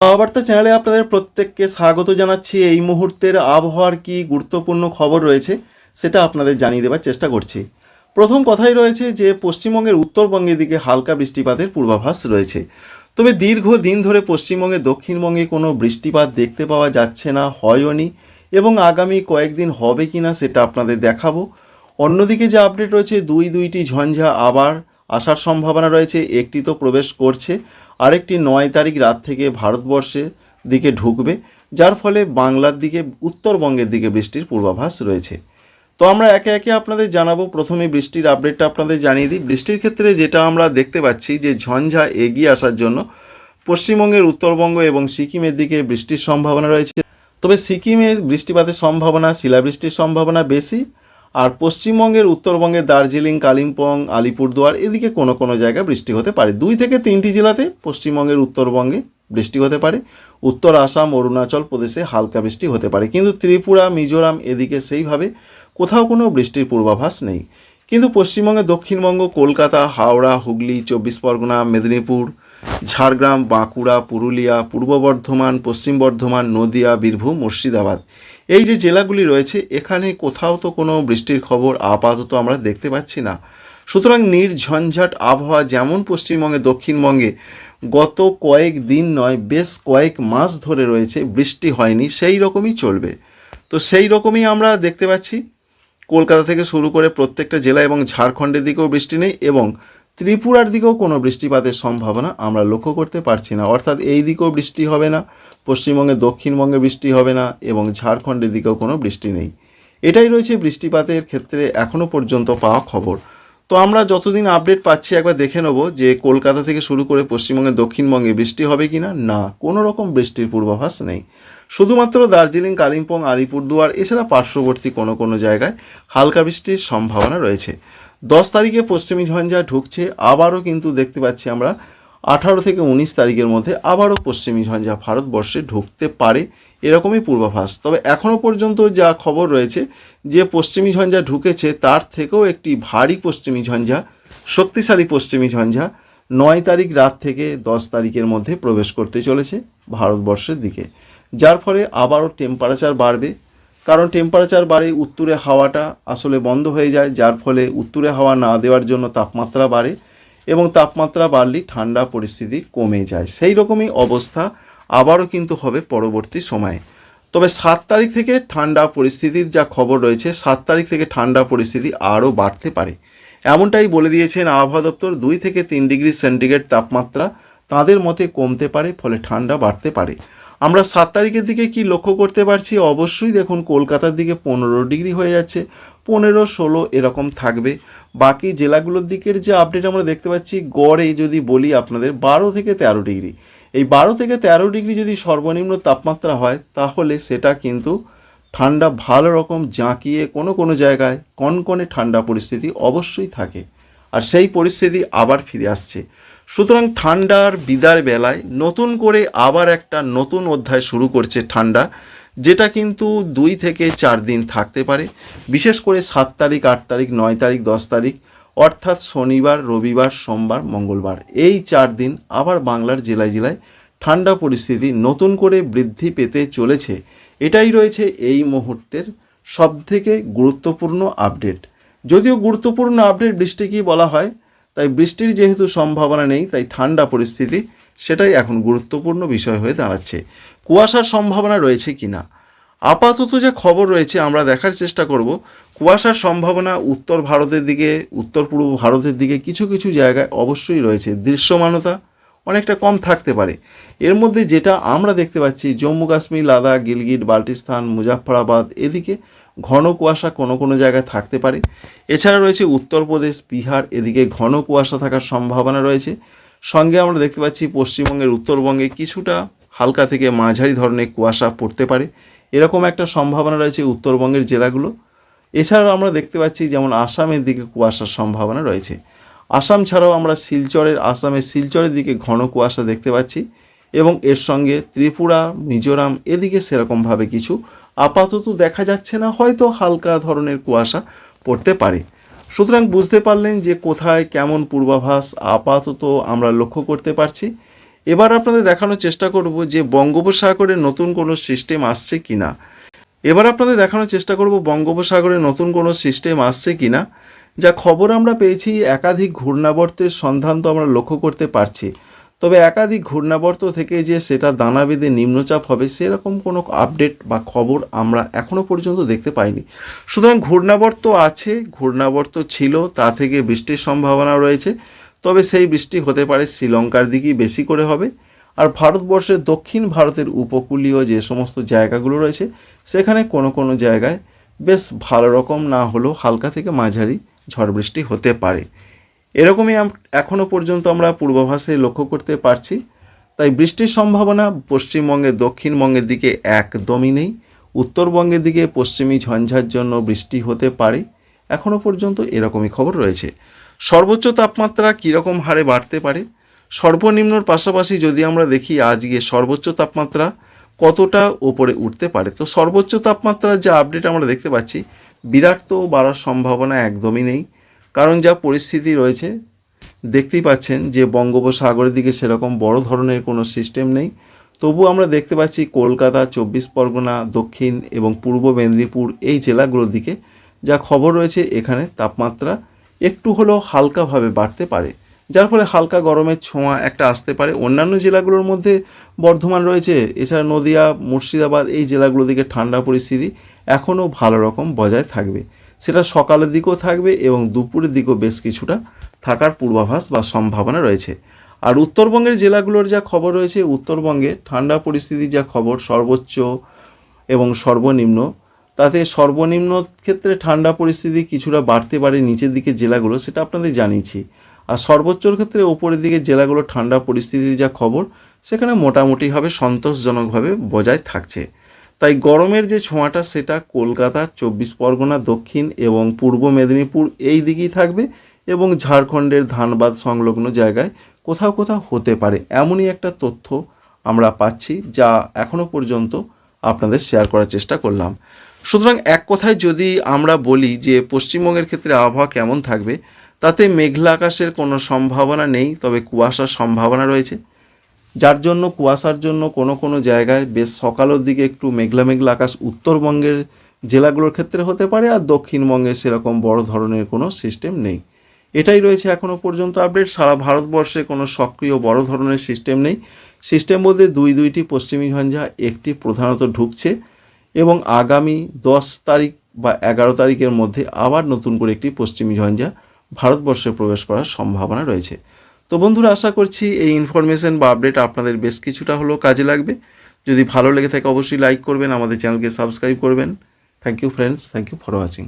বার্তা চ্যানেলে আপনাদের প্রত্যেককে স্বাগত জানাচ্ছি। এই মুহূর্তের আবহাওয়ার কি গুরুত্বপূর্ণ খবর রয়েছে সেটা আপনাদের জানিয়ে দেওয়ার চেষ্টা করছি। প্রথম কথাই রয়েছে যে পশ্চিমবঙ্গের উত্তরবঙ্গের দিকে হালকা বৃষ্টিপাতের পূর্বাভাস রয়েছে। তবে দীর্ঘদিন ধরে পশ্চিমবঙ্গে দক্ষিণবঙ্গে কোনো বৃষ্টিপাত দেখতে পাওয়া যাচ্ছে না, হয়ওনি, এবং আগামী কয়েকদিন হবে কি না সেটা আপনাদের দেখাবো। অন্যদিকে যে আপডেট রয়েছে, দুইটি ঝঞ্ঝা আবার আসার সম্ভাবনা রয়েছে। একটি তো প্রবেশ করছে, আরেকটি 9 তারিখ রাত থেকে ভারতবর্ষের দিকে ঢুকবে, যার ফলে বাংলার দিকে উত্তরবঙ্গের দিকে বৃষ্টির পূর্বাভাস রয়েছে। তো আমরা একে একে আপনাদের জানাবো। প্রথমে বৃষ্টির আপডেটটা আপনাদের জানিয়ে দিই। বৃষ্টির ক্ষেত্রে যেটা আমরা দেখতে পাচ্ছি যে ঝঞ্ঝা এগিয়ে আসার জন্য পশ্চিমবঙ্গের উত্তরবঙ্গ এবং সিকিমের দিকে বৃষ্টির সম্ভাবনা রয়েছে। তবে সিকিমে বৃষ্টিপাতের সম্ভাবনা, শিলাবৃষ্টির সম্ভাবনা বেশি। আর পশ্চিমবঙ্গের উত্তরবঙ্গের দার্জিলিং, কালিম্পং, আলিপুরদুয়ার এদিকে কোনো কোনো জায়গায় বৃষ্টি হতে পারে। 2 থেকে 3টি জেলাতে পশ্চিমবঙ্গের উত্তরবঙ্গে বৃষ্টি হতে পারে। উত্তর আসাম, অরুণাচল প্রদেশে হালকা বৃষ্টি হতে পারে, কিন্তু ত্রিপুরা, মিজোরাম এদিকে সেইভাবে কোথাও কোনো বৃষ্টির পূর্বাভাস নেই। কিন্তু পশ্চিমবঙ্গে দক্ষিণবঙ্গ, কলকাতা, হাওড়া, হুগলি, 24 পরগনা, মেদিনীপুর, ঝাড়গ্রাম, বাঁকুড়া, পুরুলিয়া, পূর্ব বর্ধমান, পশ্চিম বর্ধমান, নদিয়া, বীরভূম, মুর্শিদাবাদ, এই যে জেলাগুলি রয়েছে এখানে কোথাও তো কোনো বৃষ্টির খবর আপাতত আমরা দেখতে পাচ্ছি না। সুতরাং নির্ঝঞ্ঝাট আবহাওয়া যেমন পশ্চিমবঙ্গে, দক্ষিণবঙ্গে গত কয়েক দিন নয়, বেশ কয়েক মাস ধরে রয়েছে, বৃষ্টি হয়নি, সেই রকমই চলবে। তো সেই রকমই আমরা দেখতে পাচ্ছি। কলকাতা থেকে শুরু করে প্রত্যেকটা জেলা এবং ঝাড়খণ্ডের দিকেও বৃষ্টি নেই, এবং ত্রিপুরার দিকেও কোনো বৃষ্টিপাতের সম্ভাবনা আমরা লক্ষ্য করতে পারছি না। অর্থাৎ এই দিকেও বৃষ্টি হবে না, পশ্চিমবঙ্গে দক্ষিণবঙ্গে বৃষ্টি হবে না, এবং ঝাড়খণ্ডের দিকেও কোনো বৃষ্টি নেই। এটাই রয়েছে বৃষ্টিপাতের ক্ষেত্রে এখনও পর্যন্ত পাওয়া খবর। তো আমরা যতদিন আপডেট পাচ্ছি একবার দেখে নেব যে কলকাতা থেকে শুরু করে পশ্চিমবঙ্গে দক্ষিণবঙ্গে বৃষ্টি হবে কি না। না, কোনো রকম বৃষ্টির পূর্বাভাস নেই। শুধুমাত্র দার্জিলিং, কালিম্পং, আলিপুরদুয়ার এছাড়া পার্শ্ববর্তী কোনো কোনো জায়গায় হালকা বৃষ্টির সম্ভাবনা রয়েছে। 10 তারিখে পশ্চিমী ঝঞ্ঝা ঢুকছে, আবারও কিন্তু দেখতে পাচ্ছি আমরা 18 থেকে 19 তারিখের মধ্যে আবারও পশ্চিমী ঝঞ্ঝা ভারতবর্ষে ঢুকতে পারে, এরকমই পূর্বাভাস। তবে এখনও পর্যন্ত যা খবর রয়েছে যে পশ্চিমী ঝঞ্ঝা ঢুকেছে তার থেকেও একটি ভারী পশ্চিমী ঝঞ্ঝা, শক্তিশালী পশ্চিমী ঝঞ্ঝা 9 তারিখ রাত থেকে 10 তারিখের মধ্যে প্রবেশ করতে চলেছে ভারতবর্ষের দিকে, যার ফলে আবারও টেম্পারেচার বাড়বে। কারণ টেম্পারেচার বাড়ে, উত্তরে হাওয়াটা আসলে বন্ধ হয়ে যায়, যার ফলে উত্তরে হাওয়া না দেওয়ার জন্য তাপমাত্রা বাড়ে, এবং তাপমাত্রা বাড়লে ঠান্ডা পরিস্থিতি কমে যায়। সেই রকমই অবস্থা আবারও কিন্তু হবে পরবর্তী সময়ে। তবে 7 তারিখ থেকে ঠান্ডা পরিস্থিতির যা খবর রয়েছে, 7 তারিখ থেকে ঠান্ডা পরিস্থিতি আরও বাড়তে পারে, এমনটাই বলে দিয়েছেন আবহাওয়া দপ্তর। 2 থেকে 3 ডিগ্রি সেন্টিগ্রেড তাপমাত্রা তাদের মতে কমতে পারে, ফলে ঠান্ডা বাড়তে পারে। আমরা 7 তারিখের দিকে কি লক্ষ্য করতে পারছি? অবশ্যই দেখুন কলকাতার দিকে 15 ডিগ্রি হয়ে যাচ্ছে, 15, 16 এরকম থাকবে। বাকি জেলাগুলোর দিকের যে আপডেট আমরা দেখতে পাচ্ছি, গড়ে যদি বলি আপনাদের 12 থেকে 13 ডিগ্রি, এই 12 থেকে 13 ডিগ্রি যদি সর্বনিম্ন তাপমাত্রা হয় তাহলে সেটা কিন্তু ঠান্ডা ভালো রকম জাঁকিয়ে কোনো কোনো জায়গায় কনকনে ঠান্ডা পরিস্থিতি অবশ্যই থাকে, আর সেই পরিস্থিতি আবার ফিরে আসছে। সুতরাং ঠান্ডার বিদায় বেলায় নতুন করে আবার একটা নতুন অধ্যায় শুরু করছে ঠান্ডা, যেটা কিন্তু 2 থেকে 4 দিন থাকতে পারে। বিশেষ করে 7 তারিখ, 8 তারিখ, 9 তারিখ, 10 তারিখ, অর্থাৎ শনিবার, রবিবার, সোমবার, মঙ্গলবার, এই 4 দিন আবার বাংলার জেলায় জেলায় ঠান্ডা পরিস্থিতি নতুন করে বৃদ্ধি পেতে চলেছে। এটাই রয়েছে এই মুহূর্তের সবথেকে গুরুত্বপূর্ণ আপডেট। যদিও গুরুত্বপূর্ণ আপডেট বৃষ্টি কি বলা হয়, তাই বৃষ্টির যেহেতু সম্ভাবনা নেই, তাই ঠান্ডা পরিস্থিতি সেটাই এখন গুরুত্বপূর্ণ বিষয় হয়ে দাঁড়াচ্ছে। কুয়াশার সম্ভাবনা রয়েছে কি না, আপাতত যে খবর রয়েছে আমরা দেখার চেষ্টা করব। কুয়াশার সম্ভাবনা উত্তর ভারতের দিকে, উত্তর পূর্ব ভারতের দিকে কিছু কিছু জায়গায় অবশ্যই রয়েছে। দৃশ্যমানতা অনেকটা কম থাকতে পারে। এর মধ্যে যেটা আমরা দেখতে পাচ্ছি, জম্মু কাশ্মীর, লাদাখ, গিলগিট, বাল্টিস্তান, মুজাফফরাবাদ এদিকে ঘন কুয়াশা কোনো কোনো জায়গায় থাকতে পারে। এছাড়া রয়েছে উত্তরপ্রদেশ, বিহার এদিকে ঘন কুয়াশা থাকার সম্ভাবনা রয়েছে। সঙ্গে আমরা দেখতে পাচ্ছি পশ্চিমবঙ্গের উত্তরবঙ্গে কিছুটা হালকা থেকে মাঝারি ধরনের কুয়াশা পড়তে পারে, এরকম একটা সম্ভাবনা রয়েছে উত্তরবঙ্গের জেলাগুলো। এছাড়াও আমরা দেখতে পাচ্ছি যেমন আসামের দিকে কুয়াশার সম্ভাবনা রয়েছে। আসাম ছাড়াও আমরা আসামের শিলচরের দিকে ঘন কুয়াশা দেখতে পাচ্ছি, এবং এর সঙ্গে ত্রিপুরা, মিজোরাম এদিকে সেরকমভাবে কিছু আপাতত দেখা যাচ্ছে না, হয়তো হালকা ধরনের কুয়াশা পড়তে পারে। সুতরাং বুঝতে পারলেন যে কোথায় কেমন পূর্বাভাস আপাতত আমরা লক্ষ্য করতে পারছি। এবার আপনাদের দেখানোর চেষ্টা করব যে বঙ্গোপসাগরে নতুন কোনো সিস্টেম আসছে কিনা। এবার আপনাদের দেখানোর চেষ্টা করব বঙ্গোপসাগরে নতুন কোনো সিস্টেম আসছে কিনা। যা খবর আমরা পেয়েছি, একাধিক ঘূর্ণাবর্তের সন্ধান তো আমরা লক্ষ্য করতে পারছি, তবে একাধিক ঘূর্ণাবর্ত থেকে যে সেটা দানা বেঁধে নিম্নচাপ হবে সেরকম কোনো আপডেট বা খবর আমরা এখনও পর্যন্ত দেখতে পাইনি। সুতরাং ঘূর্ণাবর্ত আছে, ঘূর্ণাবর্ত ছিল, তা থেকে বৃষ্টির সম্ভাবনা রয়েছে, তবে সেই বৃষ্টি হতে পারে শ্রীলঙ্কার দিকেই বেশি করে হবে। আর ভারতবর্ষের দক্ষিণ ভারতের উপকূলীয় যে সমস্ত জায়গাগুলো রয়েছে সেখানে কোনো কোনো জায়গায় বেশ ভালো রকম না হলেও হালকা থেকে মাঝারি ঝড় বৃষ্টি হতে পারে, এরকমই এখনও পর্যন্ত আমরা পূর্বাভাসে লক্ষ্য করতে পারছি। তাই বৃষ্টির সম্ভাবনা পশ্চিমবঙ্গের দক্ষিণবঙ্গের দিকে একদমই নেই। উত্তরবঙ্গের দিকে পশ্চিমী ঝঞ্ঝার জন্য বৃষ্টি হতে পারে, এখনও পর্যন্ত এরকমই খবর রয়েছে। সর্বোচ্চ তাপমাত্রা কীরকম হারে বাড়তে পারে, সর্বনিম্নর পাশাপাশি যদি আমরা দেখি আজকে সর্বোচ্চ তাপমাত্রা কতটা ওপরে উঠতে পারে, তো সর্বোচ্চ তাপমাত্রার যে আপডেট আমরা দেখতে পাচ্ছি বিরাট তো বাড়ার সম্ভাবনা একদমই নেই। কারণ যা পরিস্থিতি রয়েছে দেখতেই পাচ্ছেন যে বঙ্গোপসাগরের দিকে সেরকম বড় ধরনের কোনো সিস্টেম নেই, তবু আমরা দেখতে পাচ্ছি কলকাতা, 24 পরগনা, দক্ষিণ এবং পূর্ব মেদিনীপুর এই জেলাগুলোর দিকে যা খবর রয়েছে এখানে তাপমাত্রা একটু হলেও হালকাভাবে বাড়তে পারে, যার ফলে হালকা গরমের ছোঁয়া একটা আসতে পারে। অন্যান্য জেলাগুলোর মধ্যে বর্ধমান রয়েছে, এছাড়া নদিয়া, মুর্শিদাবাদ এই জেলাগুলোর দিকে ঠান্ডা পরিস্থিতি এখনও ভালো রকম বজায় থাকবে, সেটা সকালের দিকেও থাকবে এবং দুপুরের দিকেও বেশ কিছুটা থাকার পূর্বাভাস বা সম্ভাবনা রয়েছে। আর উত্তরবঙ্গের জেলাগুলোর যা খবর রয়েছে, উত্তরবঙ্গে ঠান্ডা পরিস্থিতির যা খবর সর্বোচ্চ এবং সর্বনিম্ন, তাতে সর্বনিম্ন ক্ষেত্রে ঠান্ডা পরিস্থিতি কিছুটা বাড়তে পারে নিচের দিকে জেলাগুলো, সেটা আপনাদের জানিয়েছি। আর সর্বোচ্চর ক্ষেত্রে ওপরের দিকে জেলাগুলো ঠান্ডা পরিস্থিতির যা খবর সেখানে মোটামুটিভাবে সন্তোষজনকভাবে বজায় থাকছে। তাই গরমের যে ছোঁয়াটা সেটা কলকাতা, 24 পরগনা, দক্ষিণ এবং পূর্ব মেদিনীপুর এই দিকেই থাকবে এবং ঝাড়খণ্ডের ধানবাদ সংলগ্ন জায়গায় কোথাও কোথাও হতে পারে, এমনই একটা তথ্য আমরা পাচ্ছি যা এখনও পর্যন্ত আপনাদের শেয়ার করার চেষ্টা করলাম। সুতরাং এক কথায় যদি আমরা বলি যে পশ্চিমবঙ্গের ক্ষেত্রে আবহাওয়া কেমন থাকবে, তাতে মেঘলা আকাশের কোনো সম্ভাবনা নেই, তবে কুয়াশার সম্ভাবনা রয়েছে, যার জন্য কুয়াশার জন্য কোনো কোনো জায়গায় বেশ সকালের দিকে একটু মেঘলা মেঘলা আকাশ উত্তরবঙ্গের জেলাগুলোর ক্ষেত্রে হতে পারে, আর দক্ষিণবঙ্গে সেরকম বড় ধরনের কোনো সিস্টেম নেই। এটাই রয়েছে এখনও পর্যন্ত আপডেট। সারা ভারতবর্ষে কোনো সক্রিয় বড় ধরনের সিস্টেম নেই। সিস্টেম বলতে দুইটি পশ্চিমী ঝঞ্ঝা, একটি প্রধানত ঢুকছে এবং আগামী 10 তারিখ বা 11 তারিখের মধ্যে আবার নতুন করে একটি পশ্চিমী ঝঞ্ঝা ভারতবর্ষে প্রবেশ করার সম্ভাবনা রয়েছে। তো বন্ধুরা, আশা করছি এই ইনফরমেশন বা আপডেট আপনাদের বেশ কিছুটা হলেও কাজে লাগবে। যদি ভালো লেগে থাকে অবশ্যই লাইক করবেন, আমাদের চ্যানেলকে সাবস্ক্রাইব করবেন। Thank you friends, thank you for watching.